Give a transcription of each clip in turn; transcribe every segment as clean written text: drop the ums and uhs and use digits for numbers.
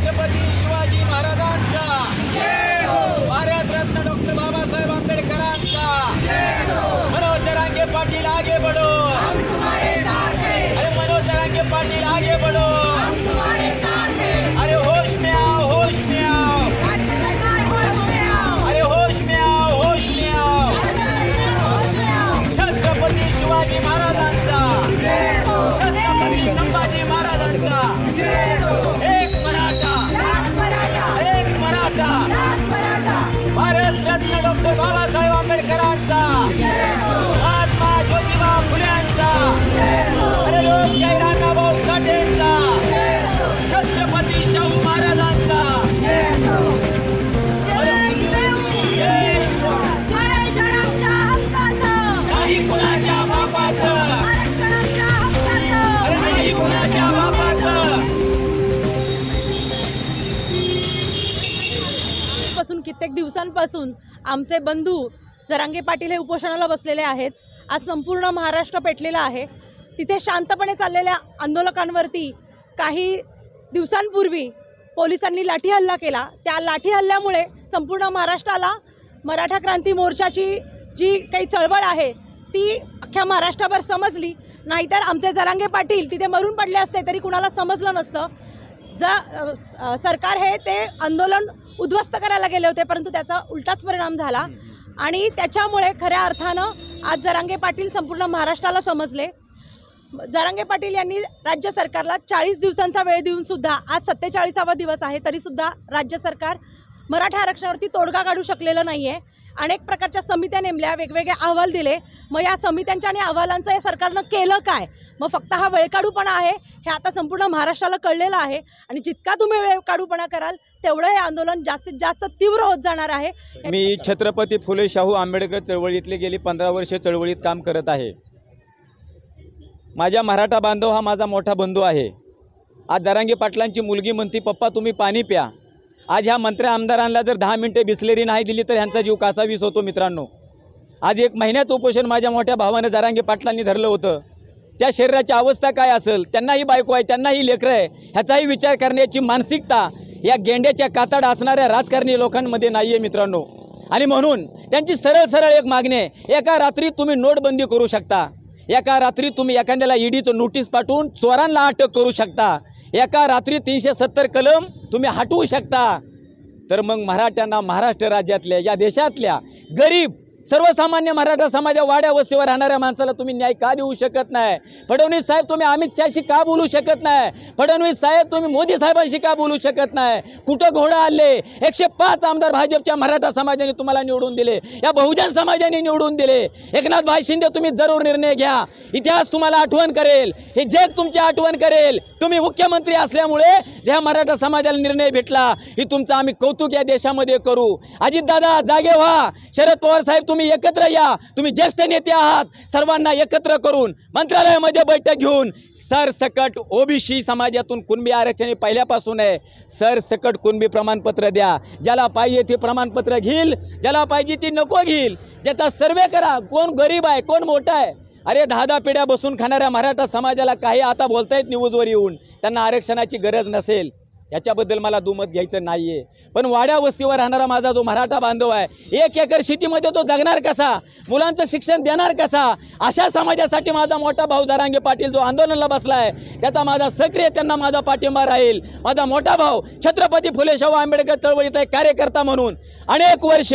छत्रपती शिवाजी महाराजांचा भारतरत्न डॉक्टर बाबासाहेब आंबेडकरांचा मनोज जरांगे पाटील आगे बढ़ो, अरे मनोज जरांगे पाटील आगे बढ़ो, अरे होश में आओ, होश में आओ, अरे होश में आओ, होश में आओ। छत्रपती शिवाजी महाराजांचा, छत्रपती संभाजी महाराजांचा, एक मराठा, एक मराठा, भारतरत्न डॉक्टर बाबासाहेब आंबेडकरांचा, महात्मा ज्योतिबा फुलेंचा, अरे लोकशाही राणाभाऊ साठेंचा, छत्रपती शाहू महाराजांचा, नाही कुणाच्या बापाचं, अरे नाही कुणाच्या बापाचं। पासून कित्येक दिवसांपासून आमचे बंधू जरांगे पाटील हे उपोषणाला बसलेले आहेत। आज संपूर्ण महाराष्ट्र पेटलेला आहे। तिथे शांतपणे चाललेल्या आंदोलकांवरती काही दिवसांपूर्वी पोलिसांनी लाठी हल्ला केला। त्या लाठी हल्ल्यामुळे संपूर्ण महाराष्ट्राला मराठा क्रांती मोर्चाची जी काही चळवळ आहे ती अख्ख्या महाराष्ट्राभर समजली। नाहीतर आमचे जरांगे पाटील तिथे मरून पडले असते तरी कुणाला समजलं नसतं। सरकार हे ते आंदोलन उद्ध्वस्त करायला गेले होते, परंतु त्याचा उलटाच परिणाम झाला आणि त्याच्यामुळे खऱ्या अर्थानं आज जरांगे पाटील संपूर्ण महाराष्ट्राला समजले। जरांगे पाटील यांनी राज्य सरकारला 40 दिवसांचा वेळ देऊन सुद्धा आज 47वा दिवस आहे तरी सुद्धा राज्य सरकार मराठा आरक्षणावरती तोडगा काढू शकलेलं नाही आहे। अनेक प्रकारच्या समित्या नेमल्या, वेगवेगळे अहवाल दिले। मग या समित्यांच्या आणि अहवालांचं या सरकारनं केलं काय? मग फक्त हा वेळकाढूपणा आहे हे आता संपूर्ण महाराष्ट्राला कळलेलं आहे आणि जितका तुम्ही वेळकाढूपणा कराल तेवढं हे आंदोलन जास्तीत जास्त तीव्र होत जाणार आहे। मी छत्रपती फुले शाहू आंबेडकर चळवळीतले गेली 15 वर्ष चळवळीत काम करत आहे। माझा मराठा बांधव हा माझा मोठा बंधू आहे। आज जरांगे पाटलांची मुलगी म्हणती पप्पा तुम्ही पाणी प्या। आज ह्या मंत्री आमदारांना जर 10 मिनिटे बिस्लेरी नाही दिली तर ह्यांचा जीव कासावीस होतो। मित्रांनो, आज 1 महिन्याचं उपोषण माझ्या मोठ्या भावानं जरांगे पाटलांनी धरलं होतं। त्या शरीराची अवस्था काय असेल, त्यांनाही बायको आहे, त्यांनाही लेकरं आहे, ह्याचाही विचार करण्याची मानसिकता या गेंड्याच्या कातड असणाऱ्या राजकारणी लोकांमध्ये नाही आहे मित्रांनो। आणि म्हणून त्यांची सरळ सरळ एक मागणी आहे, एका रात्री तुम्ही नोटबंदी करू शकता, एका रात्री तुम्ही एखाद्याला ईडीचं नोटीस पाठवून चोरांना अटक करू शकता, एका रात्री 370 कलम तुम्ही हटवू शकता। तर मग मराठ्यांना महाराष्ट्र राज्यातल्या या देशातल्या गरीब सर्वसामान्य मराठा समाजा वाड्या वस्तीवर राहणाऱ्या माणसाला तुम्ही न्याय का देऊ शकत नाही? फडणवीस साहेब तुम्ही अमित शहाशी का बोलू शकत नाही? फडणवीस साहेब तुम्ही मोदी साहेबांशी का बोलू शकत नाही? कुठं घोडं आले? 105 आमदार भाजपच्या मराठा समाजाने तुम्हाला निवडून दिले, या बहुजन समाजाने निवडून दिले। एकनाथ भाई शिंदे तुम्ही जरूर निर्णय घ्या, इतिहास तुम्हाला आठवण करेल, हे जग तुमची आठवण करेल। तुम्ही मुख्यमंत्री असल्यामुळे ज्या मराठा समाजाला निर्णय भेटला ही तुमचं आम्ही कौतुक या देशामध्ये करू। अजितदादा जागे व्हा, शरद पवार साहेब तुम्ही एकत्र या, तुम्ही ज्येष्ठ नेते आहात, सर्वांना एकत्र करून मंत्रालयामध्ये बैठक घेऊन सरसकट ओबीसी समाजातून कुणबी आरक्षण पहिल्यापासून आहे, सरसकट कुणबी प्रमाणपत्र द्या। ज्याला पाहिजे ते प्रमाणपत्र घेईल, ज्याला पाहिजे ती नको घेईल। ज्याचा सर्वे करा, कोण गरीब आहे कोण मोठा आहे। अरे 10 पिढ्या बसून खाणाऱ्या मराठा समाजाला काही आता बोलतायत न्यूजवर येऊन, त्यांना आरक्षणाची गरज नसेल याच्याबद्दल मला दुमत घ्यायचं नाही आहे। पण वाड्या वस्तीवर राहणारा माझा जो मराठा बांधव आहे, 1 एकर शेतीमध्ये तो जगणार कसा, मुलांचं शिक्षण देणार कसा? अशा समाजासाठी माझा मोठा भाऊ जरांगे पाटील जो आंदोलनाला बसला आहे त्याचा माझा सक्रिय त्यांना माझा पाठिंबा राहील। माझा मोठा भाऊ छत्रपती फुले शाहू आंबेडकर चळवळीचा एक कार्यकर्ता म्हणून अनेक वर्ष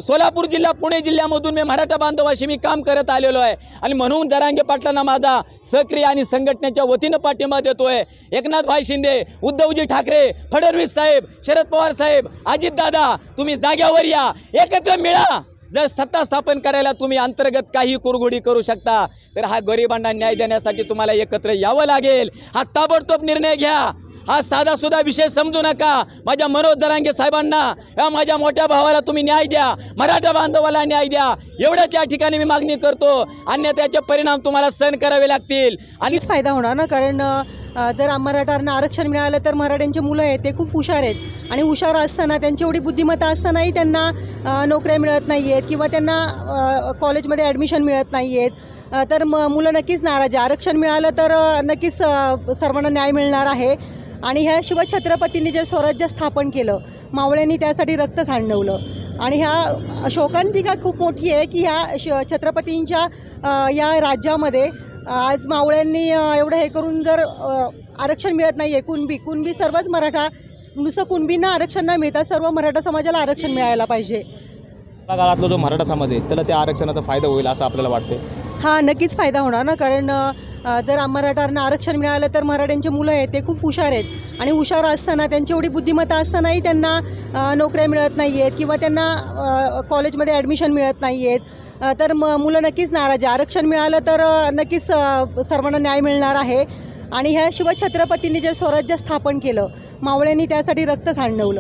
सोलापूर जिल्हा पुणे जिल्ह्यामधून मी मराठा बांधवाशी मी काम करत आलेलो आहे आणि म्हणून जरांगे पाटलांना माझा सक्रिय आणि संघटनेच्या वतीनं पाठिंबा देतोय। एकनाथ भाई शिंदे, उद्धवजी ठाकरे, फडणवीस साहेब, शरद पवार साहेब, अजितदादा तुम्ही जाग्यावर या, एकत्र मिळा। जर सत्ता स्थापन करायला तुम्ही अंतर्गत काही कुरघोडी करू शकता तर हा गरिबांना न्याय देण्यासाठी तुम्हाला एकत्र यावं लागेल। हा ताबडतोब निर्णय घ्या, हा साधा सुद्धा विषय समजू नका। माझ्या मनोज जरांगे साहेबांना, या माझ्या मोठ्या भावाला तुम्ही न्याय द्या, मराठा बांधवाला न्याय द्या, एवढ्याच या ठिकाणी मी मागणी करतो। अन्यथा त्याचे परिणाम तुम्हाला सहन करावे लागतील आणि फायदा होणार ना, कारण जर मराठ्यांना आरक्षण मिळालं तर मराठ्यांची मुलं आहेत ते खूप हुशार आहेत आणि हुशार असताना त्यांची एवढी बुद्धिमत्ता असतानाही त्यांना नोकऱ्या मिळत नाही आहेत किंवा त्यांना कॉलेजमध्ये ॲडमिशन मिळत नाही आहेत, तर मुलं नक्कीच नाराज आहे। आरक्षण मिळालं तर नक्कीच सर्वांना न्याय मिळणार आहे। आणि ह्या शिवछत्रपतींनी जे स्वराज्य स्थापन केलं, मावळ्यांनी त्यासाठी रक्त सांडवलं. आणि ह्या शोकांतिका खूप मोठी आहे की ह्या छत्रपतींच्या या राज्यामध्ये आज मावळ्यांनी एवढं हे करून जर आरक्षण मिळत नाही आहे, कुणबी सर्वच मराठा, नुसतं कुणबींना आरक्षण न मिळता सर्व मराठा समाजाला आरक्षण मिळायला पाहिजे. त्या काळातला जो मराठा समाज आहे त्याला त्या आरक्षणाचा फायदा होईल असं आपल्याला वाटते. हा नक्कीच फायदा होणार ना, कारण जर मराठ्यांना आरक्षण मिळालं तर मराठ्यांची मुलं आहेत ते खूप हुशार आहेत आणि हुशार असताना त्यांची एवढी बुद्धिमत्ता असतानाही त्यांना नोकऱ्या मिळत नाही आहेत किंवा त्यांना कॉलेजमध्ये ॲडमिशन मिळत नाही आहेत, तर मुलं नक्कीच नाराज आहे. आरक्षण मिळालं तर नक्कीच सर्वांना न्याय मिळणार आहे. आणि ह्या शिवछत्रपतींनी जे स्वराज्य स्थापन केलं, मावळ्यांनी त्यासाठी रक्त सांडवलं.